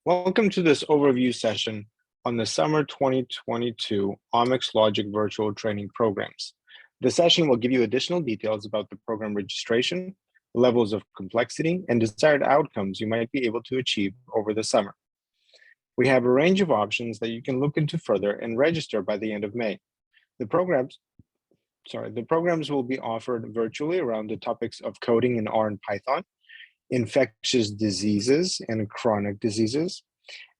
Welcome to this overview session on the summer 2022 OmicsLogic virtual training programs. The session will give you additional details about the program registration, levels of complexity, and desired outcomes you might be able to achieve over the summer. We have a range of options that you can look into further and register by the end of May. The programs will be offered virtually around the topics of coding in R and Python, infectious diseases and chronic diseases,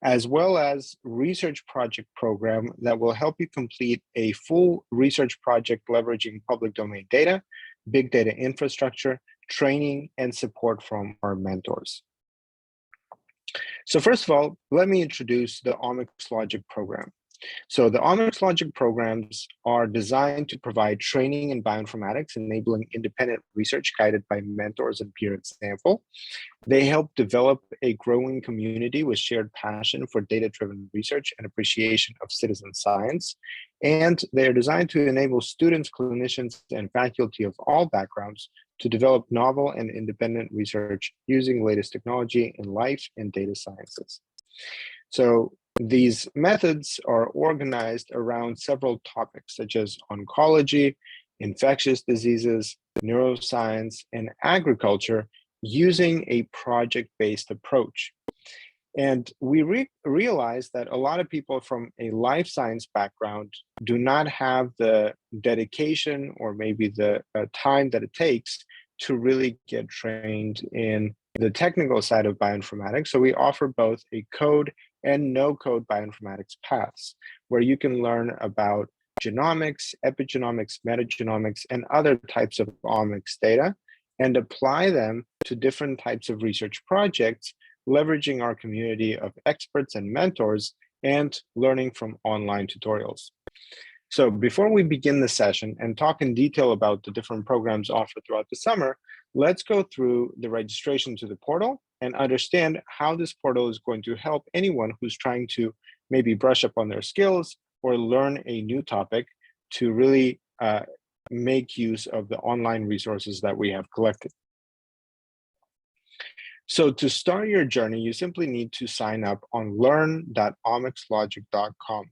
as well as research project program that will help you complete a full research project leveraging public domain data, big data infrastructure, training, and support from our mentors. So first of all, let me introduce the OmicsLogic program. So the OmicsLogic programs are designed to provide training in bioinformatics, enabling independent research guided by mentors and peer example. They help develop a growing community with shared passion for data-driven research and appreciation of citizen science. And they are designed to enable students, clinicians, and faculty of all backgrounds to develop novel and independent research using latest technology in life and data sciences. So these methods are organized around several topics such as oncology, infectious diseases, neuroscience, and agriculture using a project-based approach. And we realize that a lot of people from a life science background do not have the dedication or maybe the time that it takes to really get trained in the technical side of bioinformatics. So we offer both a code and no-code bioinformatics paths, where you can learn about genomics, epigenomics, metagenomics, and other types of omics data, and apply them to different types of research projects, leveraging our community of experts and mentors, and learning from online tutorials. So before we begin the session and talk in detail about the different programs offered throughout the summer, let's go through the registration to the portal and understand how this portal is going to help anyone who's trying to maybe brush up on their skills or learn a new topic to really make use of the online resources that we have collected. So to start your journey, you simply need to sign up on learn.omicslogic.com,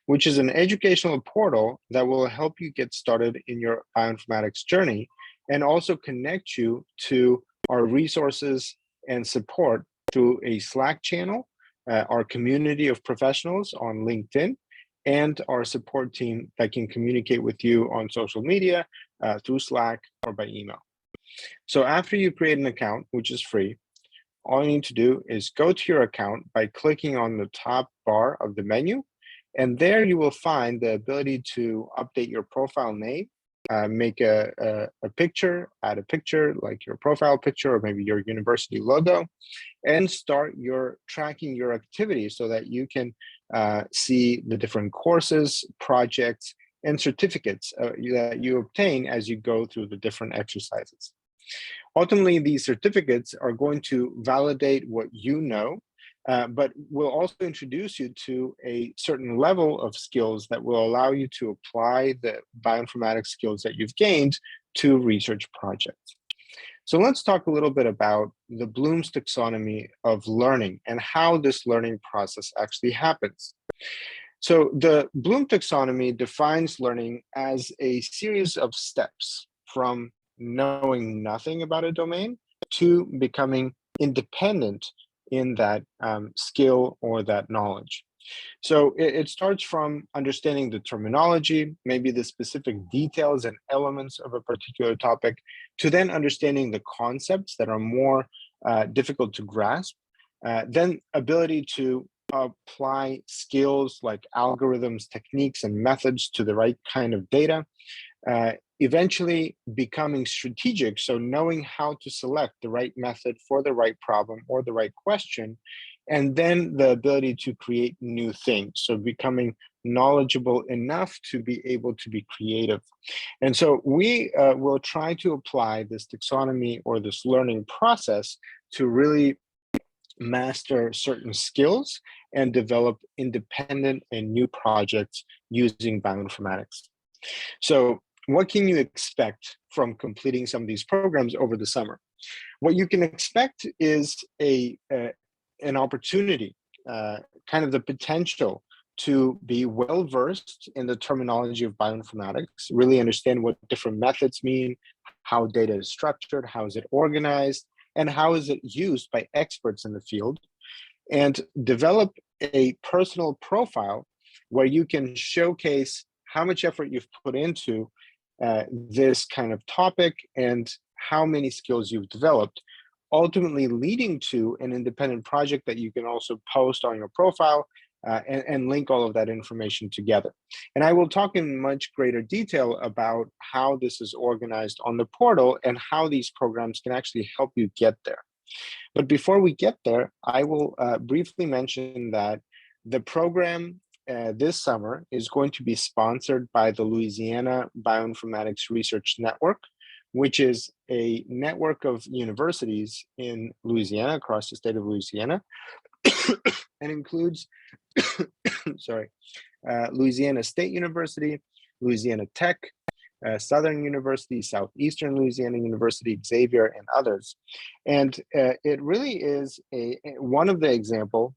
which is an educational portal that will help you get started in your bioinformatics journey and also connect you to our resources and support through a Slack channel, our community of professionals on LinkedIn, and our support team that can communicate with you on social media through Slack or by email. So after you create an account, which is free, all you need to do is go to your account by clicking on the top bar of the menu, and there you will find the ability to update your profile name, make a picture, add a picture like your profile picture or maybe your university logo, and start tracking your activities so that you can see the different courses, projects, and certificates that you obtain as you go through the different exercises. Ultimately, these certificates are going to validate what you know, but will also introduce you to a certain level of skills that will allow you to apply the bioinformatics skills that you've gained to research projects. So let's talk a little bit about the Bloom's taxonomy of learning and how this learning process actually happens. So the Bloom taxonomy defines learning as a series of steps from knowing nothing about a domain to becoming independent in that skill or that knowledge. So it starts from understanding the terminology, maybe the specific details and elements of a particular topic, to then understanding the concepts that are more difficult to grasp, then ability to apply skills like algorithms, techniques, and methods to the right kind of data, eventually becoming strategic, so knowing how to select the right method for the right problem or the right question, and then the ability to create new things, so becoming knowledgeable enough to be able to be creative. And so we will try to apply this taxonomy or this learning process to really master certain skills and develop independent and new projects using bioinformatics. So what can you expect from completing some of these programs over the summer? What you can expect is an opportunity kind of the potential to be well-versed in the terminology of bioinformatics, really understand what different methods mean, how data is structured, how is it organized, and how is it used by experts in the field, and develop a personal profile where you can showcase how much effort you've put into this kind of topic and how many skills you've developed, ultimately leading to an independent project that you can also post on your profile and link all of that information together. And I will talk in much greater detail about how this is organized on the portal and how these programs can actually help you get there. But before we get there, I will briefly mention that the program this summer is going to be sponsored by the Louisiana Bioinformatics Research Network, which is a network of universities in Louisiana, across the state of Louisiana, and includes, Louisiana State University, Louisiana Tech, Southern University, Southeastern Louisiana University, Xavier, and others. And it really is one of the example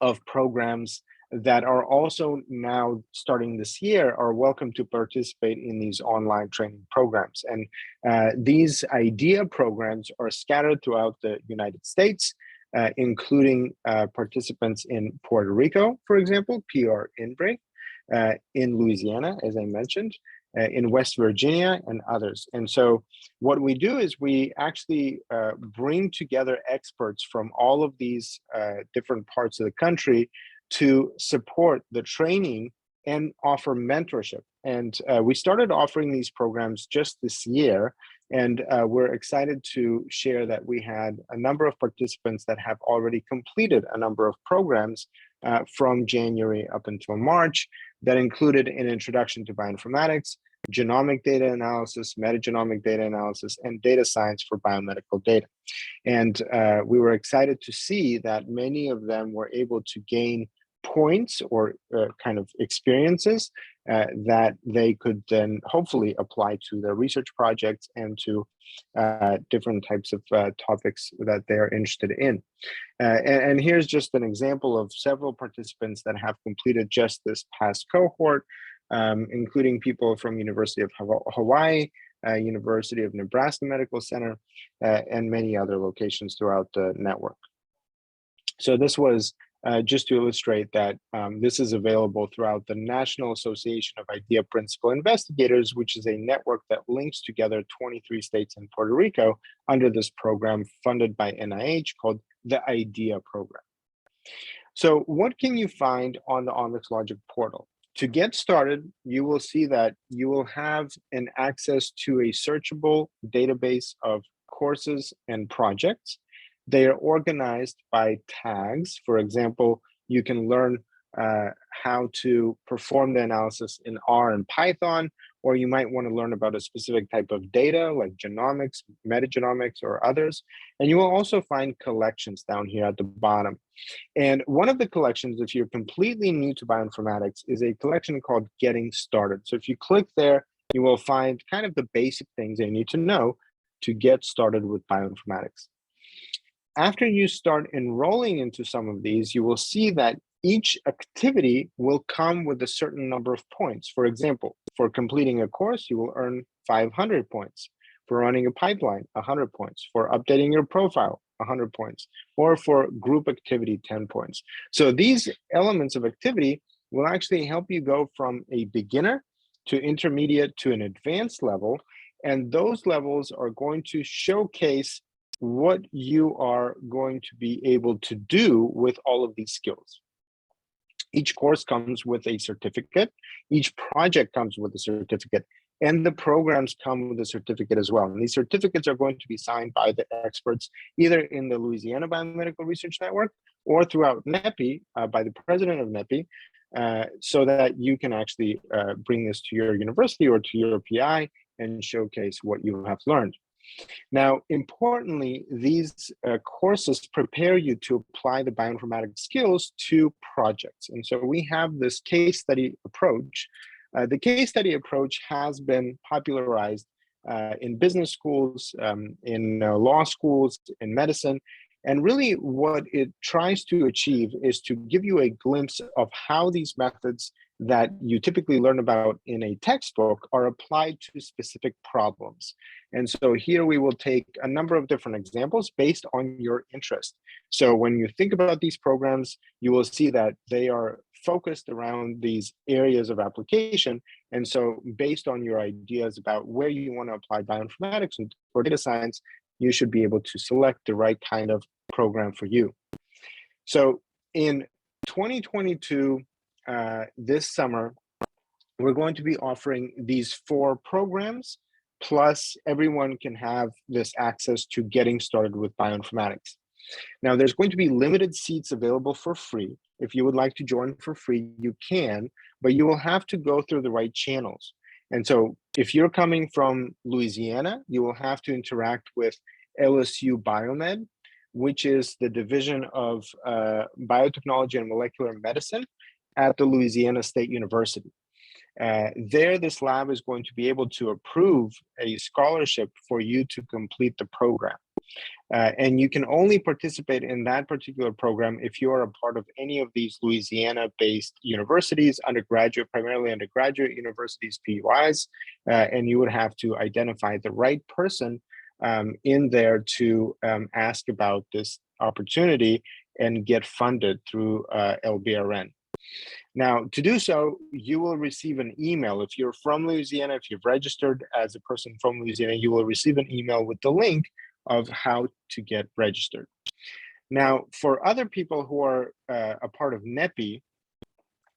of programs that are also now starting this year are welcome to participate in these online training programs. And these IDEA programs are scattered throughout the United States, including participants in Puerto Rico, for example, PR INBRE, in Louisiana, as I mentioned, in West Virginia, and others. And so what we do is we actually bring together experts from all of these different parts of the country to support the training and offer mentorship. And we started offering these programs just this year, and we're excited to share that we had a number of participants that have already completed a number of programs from January up until March that included an introduction to bioinformatics, genomic data analysis, metagenomic data analysis, and data science for biomedical data. And we were excited to see that many of them were able to gain points or kind of experiences that they could then hopefully apply to their research projects and to different types of topics that they're interested in. And here's just an example of several participants that have completed just this past cohort, including people from University of Hawaii, University of Nebraska Medical Center, and many other locations throughout the network. So this was just to illustrate that this is available throughout the National Association of IDEA Principal Investigators, which is a network that links together 23 states and Puerto Rico under this program funded by NIH called the IDEA program. So what can you find on the OmicsLogic portal? To get started, you will see that you will have an access to a searchable database of courses and projects. They are organized by tags. For example, you can learn how to perform the analysis in R and Python, or you might want to learn about a specific type of data like genomics, metagenomics, or others. And you will also find collections down here at the bottom. And one of the collections, if you're completely new to bioinformatics, is a collection called Getting Started. So if you click there, you will find kind of the basic things you need to know to get started with bioinformatics. After you start enrolling into some of these, you will see that each activity will come with a certain number of points. For example, for completing a course, you will earn 500 points. For running a pipeline, 100 points. For updating your profile, 100 points. Or for group activity, 10 points. So these elements of activity will actually help you go from a beginner to intermediate to an advanced level. And those levels are going to showcase what you are going to be able to do with all of these skills. Each course comes with a certificate. Each project comes with a certificate, and the programs come with a certificate as well. And these certificates are going to be signed by the experts, either in the Louisiana Biomedical Research Network or throughout NAIPI, by the president of NAIPI, so that you can actually bring this to your university or to your PI and showcase what you have learned. Now, importantly, these courses prepare you to apply the bioinformatics skills to projects. And so we have this case study approach. The case study approach has been popularized in business schools, in law schools, in medicine, And really what it tries to achieve is to give you a glimpse of how these methods that you typically learn about in a textbook are applied to specific problems. And so here we will take a number of different examples based on your interest. So when you think about these programs, you will see that they are focused around these areas of application. And so based on your ideas about where you want to apply bioinformatics or data science, you should be able to select the right kind of program for you. So in 2022, this summer, we're going to be offering these 4 programs, plus everyone can have this access to getting started with bioinformatics. Now, there's going to be limited seats available for free. If you would like to join for free, you can, but you will have to go through the right channels. And so if you're coming from Louisiana, you will have to interact with LSU Biomed, which is the division of biotechnology and molecular medicine at the Louisiana State University. There, this lab is going to be able to approve a scholarship for you to complete the program. And you can only participate in that particular program if you are a part of any of these Louisiana-based universities, primarily undergraduate universities, PUIs, and you would have to identify the right person in there to ask about this opportunity and get funded through LBRN. Now, to do so, you will receive an email. If you're from Louisiana, if you've registered as a person from Louisiana, you will receive an email with the link of how to get registered. Now, for other people who are a part of NAIPI,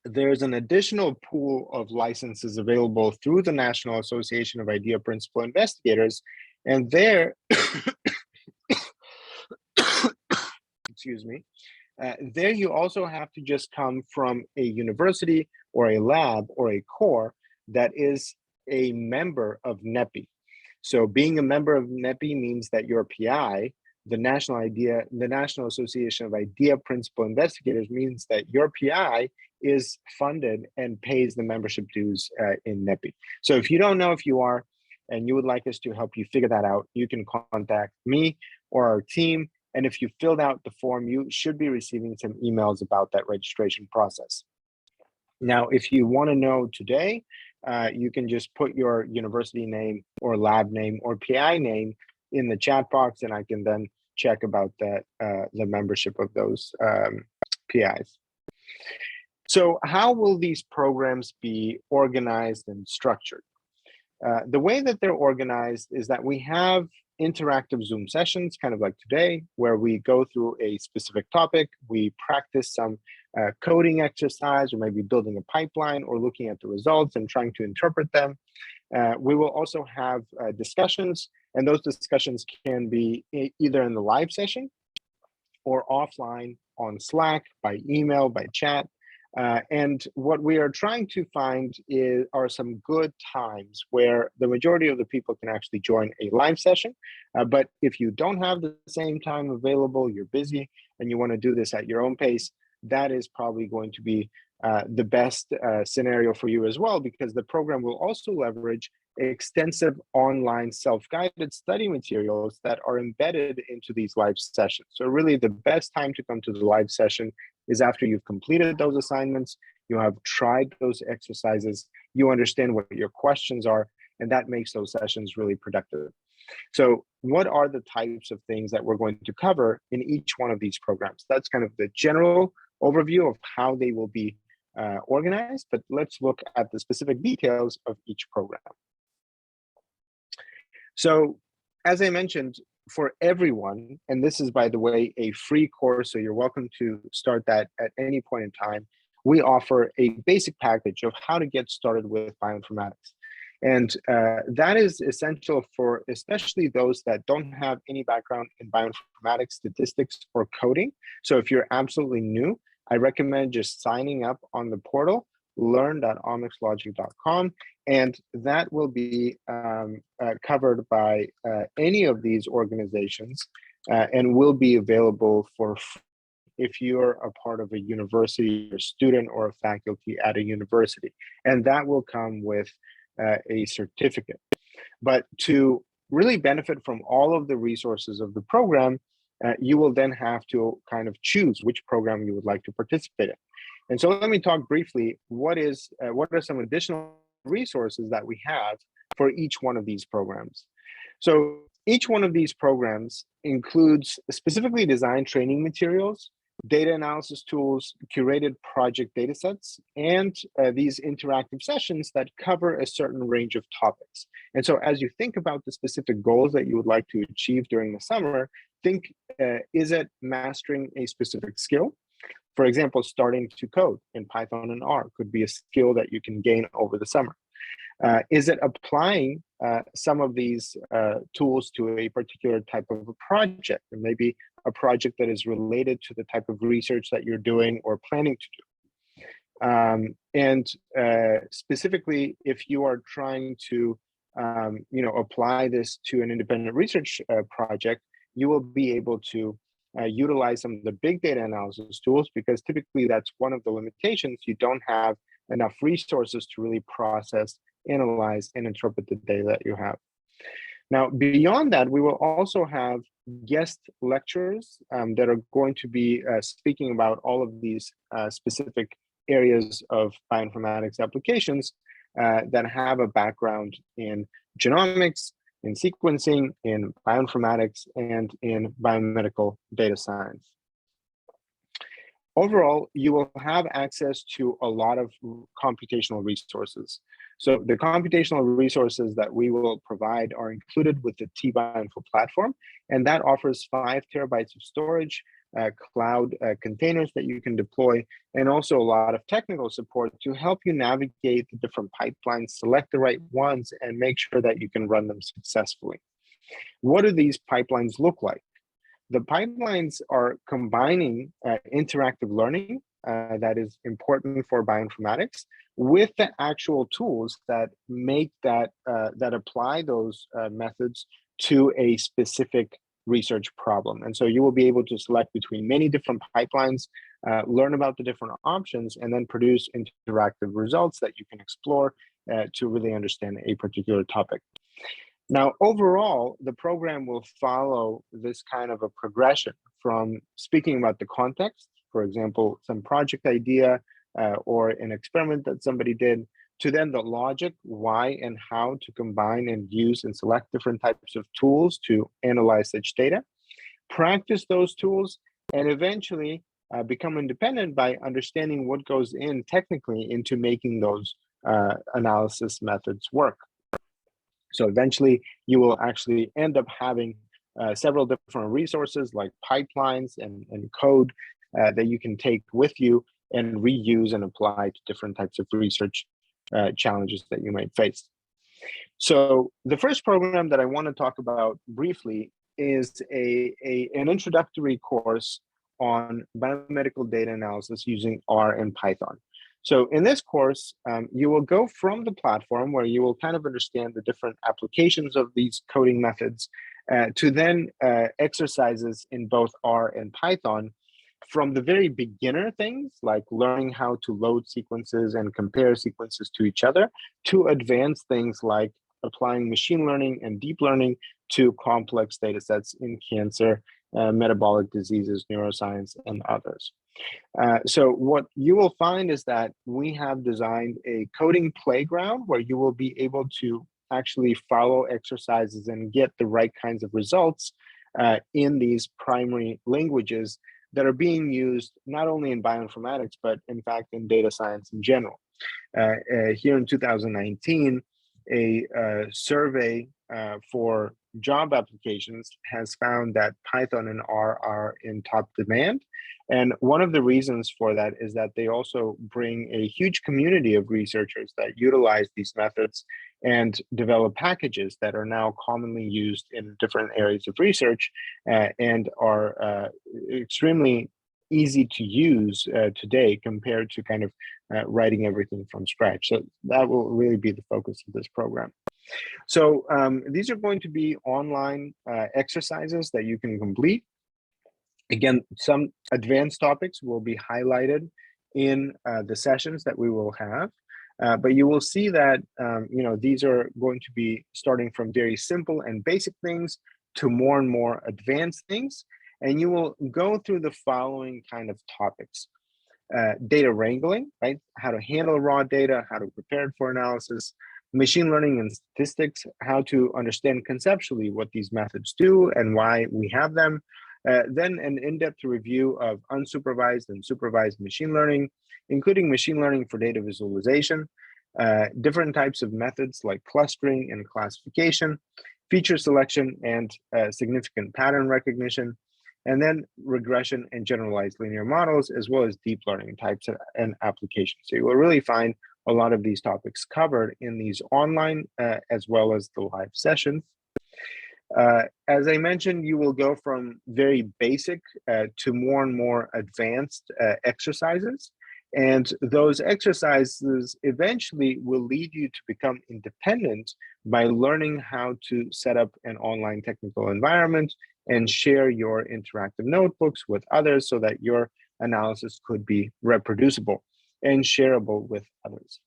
there's an additional pool of licenses available through the National Association of Idea Principal Investigators, and there, excuse me, there you also have to just come from a university or a lab or a core that is a member of NAIPI. So being a member of NAIPI means that your PI, the National Association of Idea Principal Investigators, means that your PI is funded and pays the membership dues in NAIPI. So if you don't know if you are, and you would like us to help you figure that out, you can contact me or our team. And if you filled out the form, you should be receiving some emails about that registration process. Now, if you want to know today, you can just put your university name or lab name or PI name in the chat box, and I can then check about that, the membership of those PIs. So how will these programs be organized and structured? The way that they're organized is that we have interactive Zoom sessions, kind of like today, where we go through a specific topic, we practice some coding exercise, or maybe building a pipeline, or looking at the results and trying to interpret them. We will also have discussions, and those discussions can be either in the live session or offline on Slack, by email, by chat. And what we are trying to find are some good times where the majority of the people can actually join a live session. But if you don't have the same time available, you're busy, and you want to do this at your own pace, that is probably going to be the best scenario for you as well, because the program will also leverage extensive online self-guided study materials that are embedded into these live sessions. So really the best time to come to the live session is after you've completed those assignments, you have tried those exercises, you understand what your questions are, and that makes those sessions really productive. So what are the types of things that we're going to cover in each one of these programs? That's kind of the general overview of how they will be organized, but let's look at the specific details of each program. So as I mentioned, for everyone, and this is, by the way, a free course, so you're welcome to start that at any point in time, we offer a basic package of how to get started with bioinformatics. And that is essential for especially those that don't have any background in bioinformatics, statistics, or coding. So if you're absolutely new, I recommend just signing up on the portal, learn.omicslogic.com, and that will be covered by any of these organizations and will be available for free if you're a part of a university, or student, or a faculty at a university. And that will come with a certificate. But to really benefit from all of the resources of the program, you will then have to kind of choose which program you would like to participate in. And so let me talk briefly, what are some additional resources that we have for each one of these programs. So each one of these programs includes specifically designed training materials, data analysis tools, curated project datasets, and these interactive sessions that cover a certain range of topics. And so as you think about the specific goals that you would like to achieve during the summer, think, is it mastering a specific skill? For example, starting to code in Python and R could be a skill that you can gain over the summer. Is it applying some of these tools to a particular type of a project, and maybe a project that is related to the type of research that you're doing or planning to do? Specifically, if you are trying to apply this to an independent research project, you will be able to utilize some of the big data analysis tools, because typically that's one of the limitations. You don't have enough resources to really process, analyze, and interpret the data that you have. Now, beyond that, we will also have guest lecturers that are going to be speaking about all of these specific areas of bioinformatics applications that have a background in genomics, in sequencing, in bioinformatics, and in biomedical data science. Overall, you will have access to a lot of computational resources. So the computational resources that we will provide are included with the tBioInfo platform, and that offers 5 terabytes of storage, cloud containers that you can deploy, and also a lot of technical support to help you navigate the different pipelines, select the right ones, and make sure that you can run them successfully. What do these pipelines look like? The pipelines are combining interactive learning that is important for bioinformatics with the actual tools that make that apply those methods to a specific research problem. And so you will be able to select between many different pipelines, learn about the different options, and then produce interactive results that you can explore to really understand a particular topic. Now, overall, the program will follow this kind of a progression from speaking about the context, for example, some project idea or an experiment that somebody did, to then the logic, why and how to combine and use and select different types of tools to analyze such data, practice those tools, and eventually become independent by understanding what goes in technically into making those analysis methods work. So eventually you will actually end up having several different resources like pipelines and code that you can take with you and reuse and apply to different types of research challenges that you might face. So the first program that I want to talk about briefly is an introductory course on biomedical data analysis using R and Python. So in this course, you will go from the platform where you will kind of understand the different applications of these coding methods to then exercises in both R and Python, from the very beginner things like learning how to load sequences and compare sequences to each other, to advanced things like applying machine learning and deep learning to complex data sets in cancer, metabolic diseases, neuroscience, and others. So what you will find is that we have designed a coding playground where you will be able to actually follow exercises and get the right kinds of results in these primary languages that are being used not only in bioinformatics, but in fact in data science in general. Here in 2019, a survey for job applications has found that Python and R are in top demand. And one of the reasons for that is that they also bring a huge community of researchers that utilize these methods and develop packages that are now commonly used in different areas of research and are extremely easy to use today compared to kind of writing everything from scratch. So that will really be the focus of this program. So these are going to be online exercises that you can complete. Again, some advanced topics will be highlighted in the sessions that we will have, but you will see that these are going to be starting from very simple and basic things to more and more advanced things. And you will go through the following kind of topics. Data wrangling, right? How to handle raw data, how to prepare it for analysis, machine learning and statistics, how to understand conceptually what these methods do and why we have them. Then an in-depth review of unsupervised and supervised machine learning, including machine learning for data visualization, different types of methods like clustering and classification, feature selection and significant pattern recognition, and then regression and generalized linear models, as well as deep learning types and applications. So you will really find a lot of these topics covered in these online as well as the live sessions. As I mentioned, you will go from very basic to more and more advanced exercises. And those exercises eventually will lead you to become independent by learning how to set up an online technical environment and share your interactive notebooks with others so that your analysis could be reproducible and shareable with others.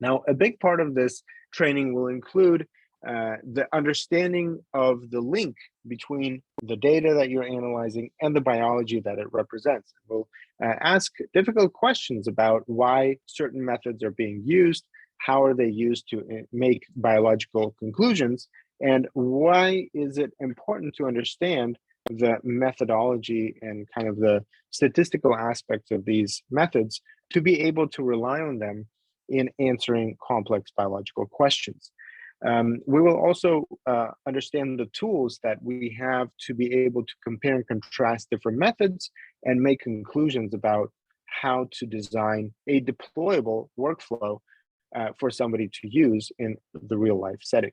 Now, a big part of this training will include the understanding of the link between the data that you're analyzing and the biology that it represents. We'll ask difficult questions about why certain methods are being used, how are they used to make biological conclusions, and why is it important to understand the methodology and kind of the statistical aspects of these methods to be able to rely on them in answering complex biological questions. We will also understand the tools that we have to be able to compare and contrast different methods and make conclusions about how to design a deployable workflow for somebody to use in the real life setting.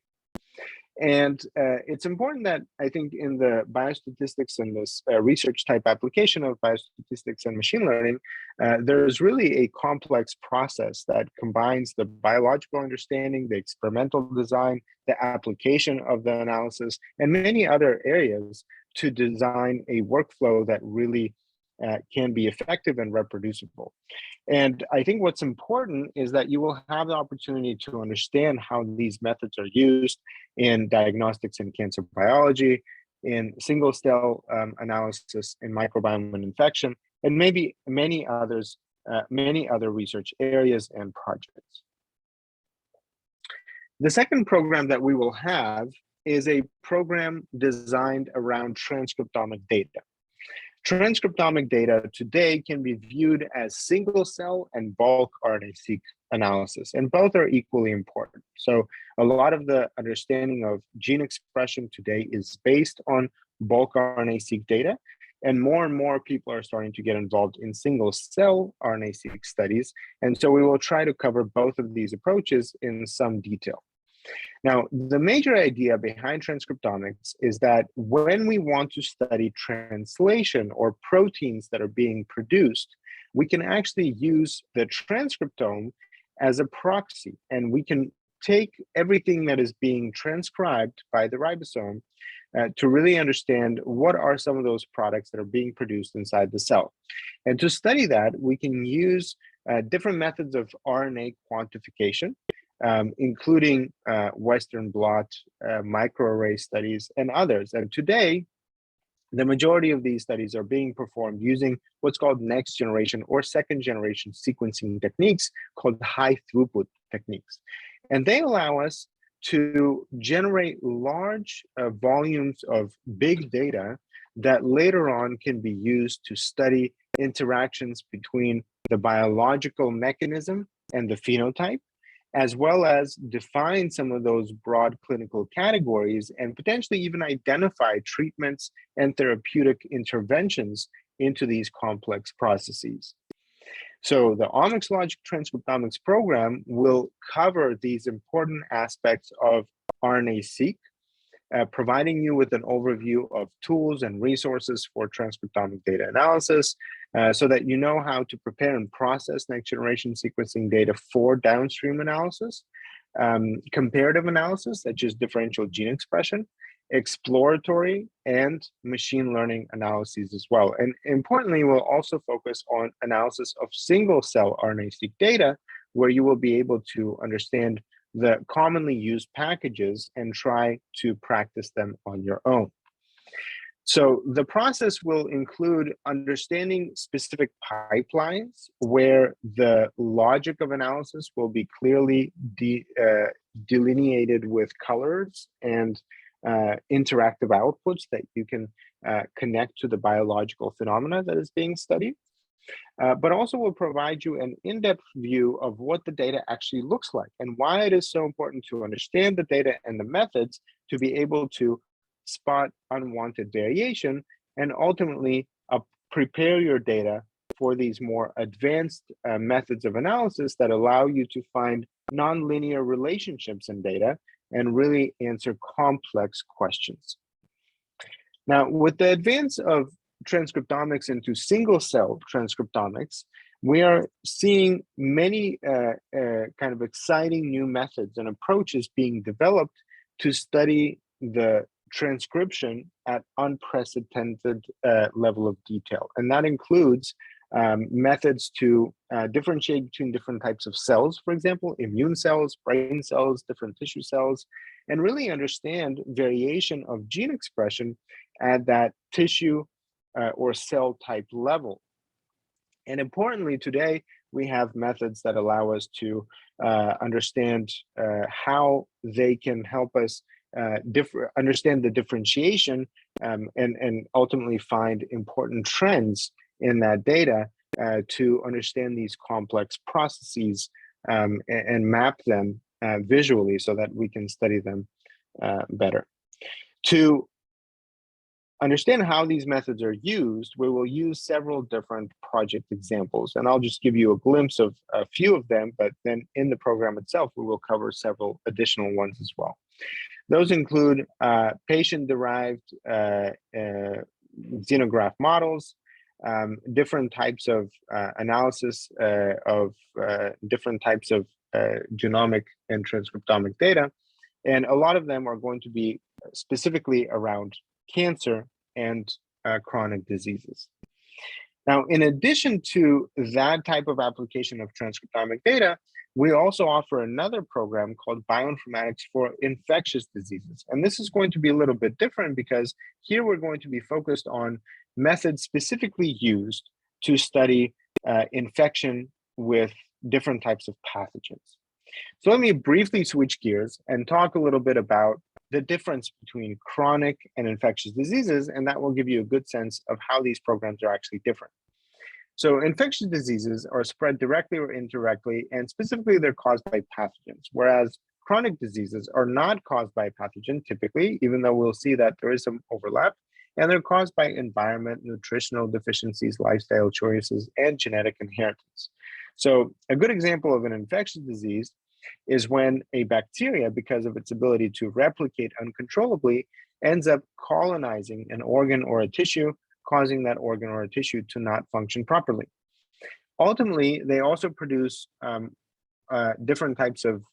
And it's important that I think in the biostatistics and this research type application of biostatistics and machine learning, there's really a complex process that combines the biological understanding, the experimental design, the application of the analysis, and many other areas to design a workflow that really can be effective and reproducible. And I think what's important is that you will have the opportunity to understand how these methods are used in diagnostics and cancer biology, in single cell analysis, in microbiome and infection, and maybe many other research areas and projects. The second program that we will have is a program designed around transcriptomic data. Transcriptomic data today can be viewed as single cell and bulk RNA-seq analysis, and both are equally important. So a lot of the understanding of gene expression today is based on bulk RNA-seq data, and more people are starting to get involved in single cell RNA-seq studies. And so we will try to cover both of these approaches in some detail. Now, the major idea behind transcriptomics is that when we want to study translation or proteins that are being produced, we can actually use the transcriptome as a proxy, and we can take everything that is being transcribed by the ribosome to really understand what are some of those products that are being produced inside the cell. And to study that, we can use different methods of RNA quantification, including Western blot, microarray studies, and others. And today, the majority of these studies are being performed using what's called next generation or second generation sequencing techniques called high-throughput techniques. And they allow us to generate large volumes of big data that later on can be used to study interactions between the biological mechanism and the phenotype, as well as define some of those broad clinical categories and potentially even identify treatments and therapeutic interventions into these complex processes. So the OmicsLogic Transcriptomics program will cover these important aspects of RNA-seq, providing you with an overview of tools and resources for transcriptomic data analysis, so that you know how to prepare and process next-generation sequencing data for downstream analysis, comparative analysis, such as differential gene expression, exploratory, and machine learning analyses as well. And importantly, we'll also focus on analysis of single-cell RNA-seq data, where you will be able to understand the commonly used packages and try to practice them on your own. So the process will include understanding specific pipelines where the logic of analysis will be clearly delineated with colors and interactive outputs that you can connect to the biological phenomena that is being studied. But also will provide you an in-depth view of what the data actually looks like and why it is so important to understand the data and the methods to be able to spot unwanted variation and ultimately prepare your data for these more advanced methods of analysis that allow you to find nonlinear relationships in data and really answer complex questions. Now, with the advance of transcriptomics into single-cell transcriptomics, we are seeing many kind of exciting new methods and approaches being developed to study the transcription at unprecedented level of detail. And that includes methods to differentiate between different types of cells, for example, immune cells, brain cells, different tissue cells, and really understand variation of gene expression at that tissue or cell type level. And importantly, today, we have methods that allow us to understand how they can help us understand the differentiation and ultimately find important trends in that data to understand these complex processes and map them visually so that we can study them better. To understand how these methods are used, we will use several different project examples, and I'll just give you a glimpse of a few of them, but then in the program itself, we will cover several additional ones as well. Those include patient-derived xenograft models, different types of analysis of different types of genomic and transcriptomic data, and a lot of them are going to be specifically around cancer and chronic diseases. Now, in addition to that type of application of transcriptomic data, we also offer another program called bioinformatics for infectious diseases. And this is going to be a little bit different because here we're going to be focused on methods specifically used to study infection with different types of pathogens. So let me briefly switch gears and talk a little bit about the difference between chronic and infectious diseases, and that will give you a good sense of how these programs are actually different. So infectious diseases are spread directly or indirectly, and specifically they're caused by pathogens, whereas chronic diseases are not caused by a pathogen typically, even though we'll see that there is some overlap, and they're caused by environment, nutritional deficiencies, lifestyle choices, and genetic inheritance. So a good example of an infectious disease is when a bacteria, because of its ability to replicate uncontrollably, ends up colonizing an organ or a tissue, causing that organ or a tissue to not function properly. Ultimately, they also produce different types of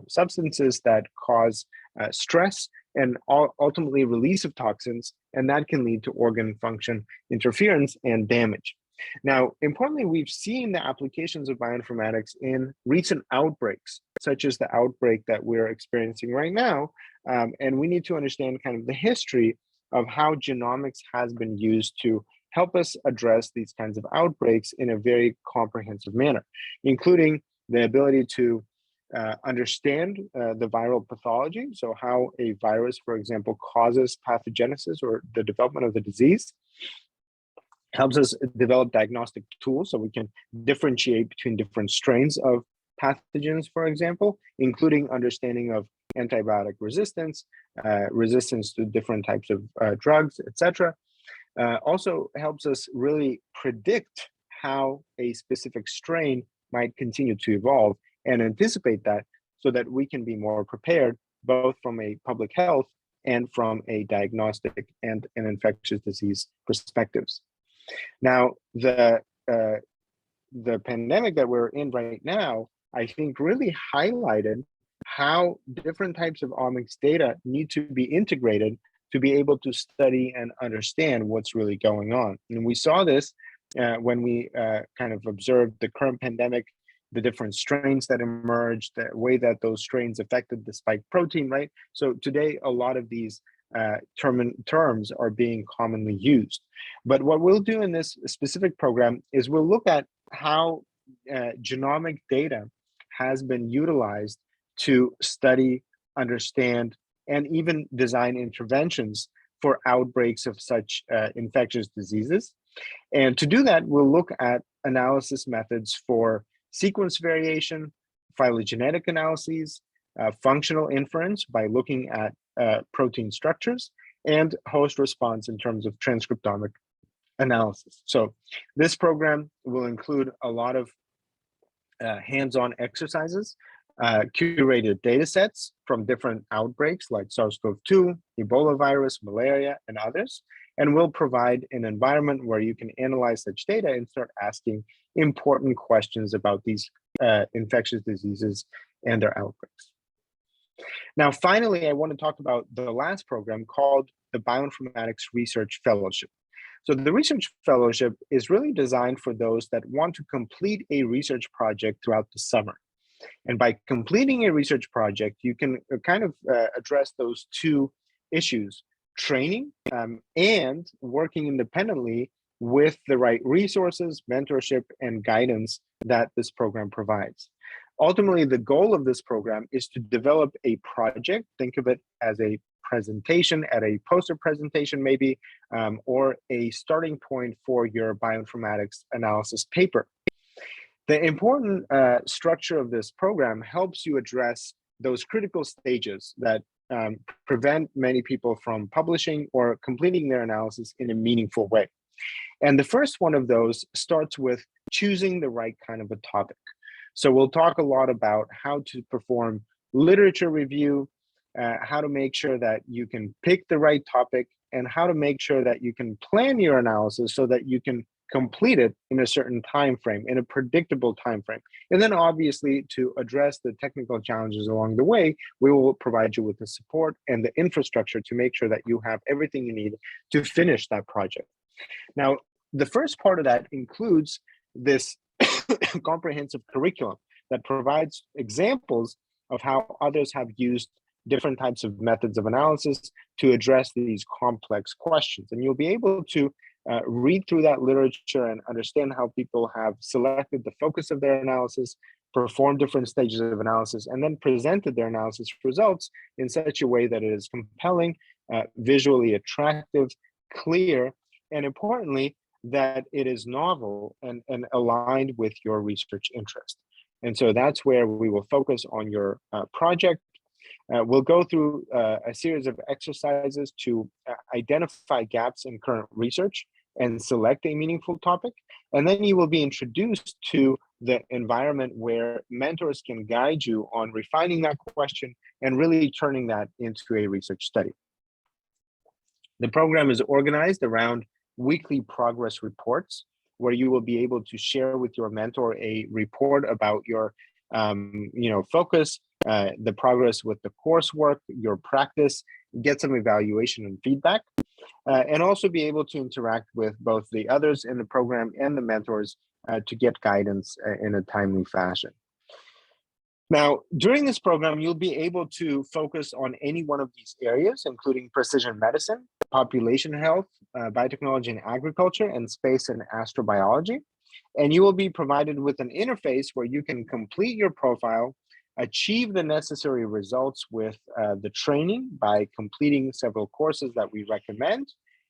substances that cause stress and ultimately release of toxins, and that can lead to organ function interference and damage. Now, importantly, we've seen the applications of bioinformatics in recent outbreaks, such as the outbreak that we're experiencing right now, and we need to understand kind of the history of how genomics has been used to help us address these kinds of outbreaks in a very comprehensive manner, including the ability to understand the viral pathology, so how a virus, for example, causes pathogenesis or the development of the disease, helps us develop diagnostic tools so we can differentiate between different strains of pathogens, for example, including understanding of antibiotic resistance, resistance to different types of drugs, etc. Also helps us really predict how a specific strain might continue to evolve and anticipate that so that we can be more prepared both from a public health and from a diagnostic and an infectious disease perspectives. Now, the pandemic that we're in right now, I think really highlighted how different types of omics data need to be integrated to be able to study and understand what's really going on. And we saw this when we kind of observed the current pandemic, the different strains that emerged, the way that those strains affected the spike protein, right? So today, a lot of these terms are being commonly used. But what we'll do in this specific program is we'll look at how genomic data has been utilized to study, understand, and even design interventions for outbreaks of such infectious diseases. And to do that, we'll look at analysis methods for sequence variation, phylogenetic analyses, functional inference by looking at protein structures, and host response in terms of transcriptomic analysis. So this program will include a lot of hands-on exercises, curated data sets from different outbreaks like SARS-CoV-2, Ebola virus, malaria, and others, and will provide an environment where you can analyze such data and start asking important questions about these infectious diseases and their outbreaks. Now, finally, I want to talk about the last program called the Bioinformatics Research Fellowship. So the Research Fellowship is really designed for those that want to complete a research project throughout the summer. And by completing a research project, you can kind of address those two issues: training and working independently with the right resources, mentorship, and guidance that this program provides. Ultimately, the goal of this program is to develop a project. Think of it as a presentation at a poster presentation maybe, or a starting point for your bioinformatics analysis paper. The important structure of this program helps you address those critical stages that prevent many people from publishing or completing their analysis in a meaningful way. And the first one of those starts with choosing the right kind of a topic. So we'll talk a lot about how to perform literature review, how to make sure that you can pick the right topic, and how to make sure that you can plan your analysis so that you can complete it in a certain time frame, in a predictable time frame. And then obviously, to address the technical challenges along the way, we will provide you with the support and the infrastructure to make sure that you have everything you need to finish that project. Now, the first part of that includes this comprehensive curriculum that provides examples of how others have used different types of methods of analysis to address these complex questions. And you'll be able to read through that literature and understand how people have selected the focus of their analysis, performed different stages of analysis, and then presented their analysis results in such a way that it is compelling, visually attractive, clear, and importantly, that it is novel and aligned with your research interest. And so that's where we will focus on your project. We'll go through a series of exercises to identify gaps in current research and select a meaningful topic. And then you will be introduced to the environment where mentors can guide you on refining that question and really turning that into a research study. The program is organized around weekly progress reports, where you will be able to share with your mentor a report about your focus, the progress with the coursework, your practice, get some evaluation and feedback, and also be able to interact with both the others in the program and the mentors to get guidance in a timely fashion. Now, during this program, you'll be able to focus on any one of these areas, including precision medicine, population health, biotechnology and agriculture, and space and astrobiology. And you will be provided with an interface where you can complete your profile, achieve the necessary results with the training by completing several courses that we recommend,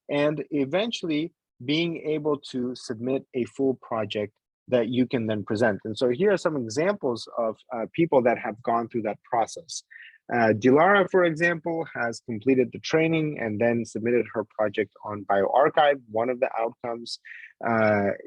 and eventually being able to submit a full project that you can then present. And so here are some examples of people that have gone through that process. Dilara, for example, has completed the training and then submitted her project on bioRxiv, one of the outcomes.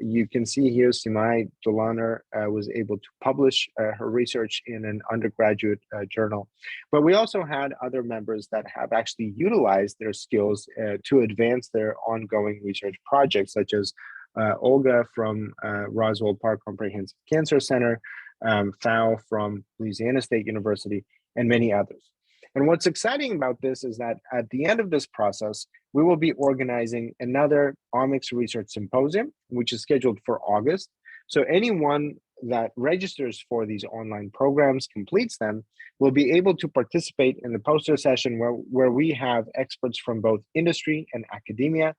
You can see here, Simai Dolaner was able to publish her research in an undergraduate journal. But we also had other members that have actually utilized their skills to advance their ongoing research projects, such as Olga from Roswell Park Comprehensive Cancer Center, Fao from Louisiana State University, and many others. And what's exciting about this is that at the end of this process, we will be organizing another Omics Research Symposium, which is scheduled for August. So anyone that registers for these online programs, completes them, will be able to participate in the poster session where we have experts from both industry and academia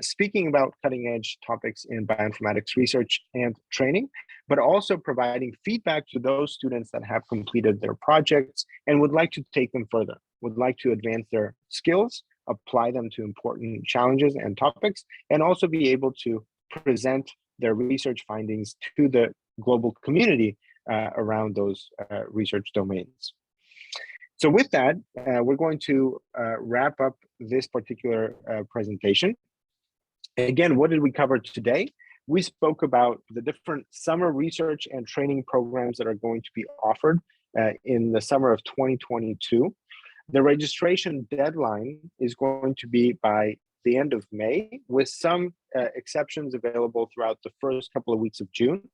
speaking about cutting edge topics in bioinformatics research and training, but also providing feedback to those students that have completed their projects and would like to take them further, would like to advance their skills, apply them to important challenges and topics, and also be able to present their research findings to the global community around those research domains. So with that, we're going to wrap up this particular presentation. Again, what did we cover today? We spoke about the different summer research and training programs that are going to be offered in the summer of 2022. The registration deadline is going to be by the end of May, with some exceptions available throughout the first couple of weeks of June.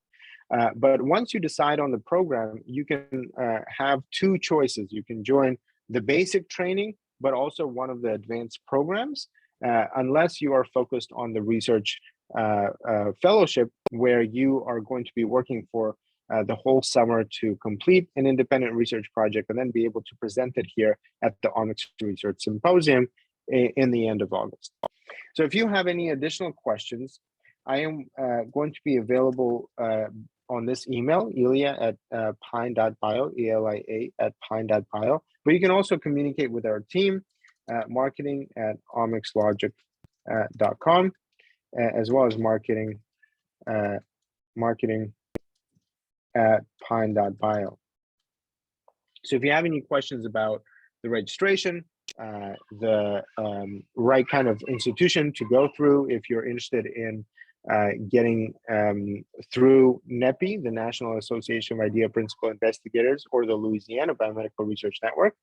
But once you decide on the program, you can have two choices. You can join the basic training, but also one of the advanced programs, unless you are focused on the research fellowship, where you are going to be working for the whole summer to complete an independent research project and then be able to present it here at the Omics Research Symposium in the end of August. So if you have any additional questions, I am going to be available on this email, elia@pine.bio, elia@pine.bio, but you can also communicate with our team, marketing@omicslogic.com, as well as marketing@pine.bio. So if you have any questions about the registration, the right kind of institution to go through, if you're interested in getting through NAIPI, the National Association of Idea Principal Investigators, or the Louisiana Biomedical Research Network,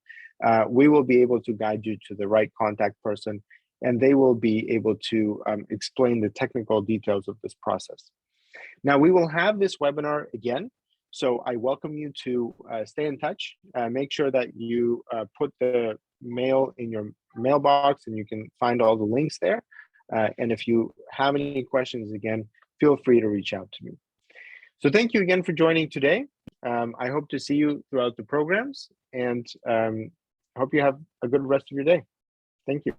we will be able to guide you to the right contact person, and they will be able to explain the technical details of this process. Now, we will have this webinar again, so I welcome you to stay in touch. Make sure that you put the mail in your mailbox and you can find all the links there. And if you have any questions, again, feel free to reach out to me. So thank you again for joining today. I hope to see you throughout the programs, and I hope you have a good rest of your day. Thank you.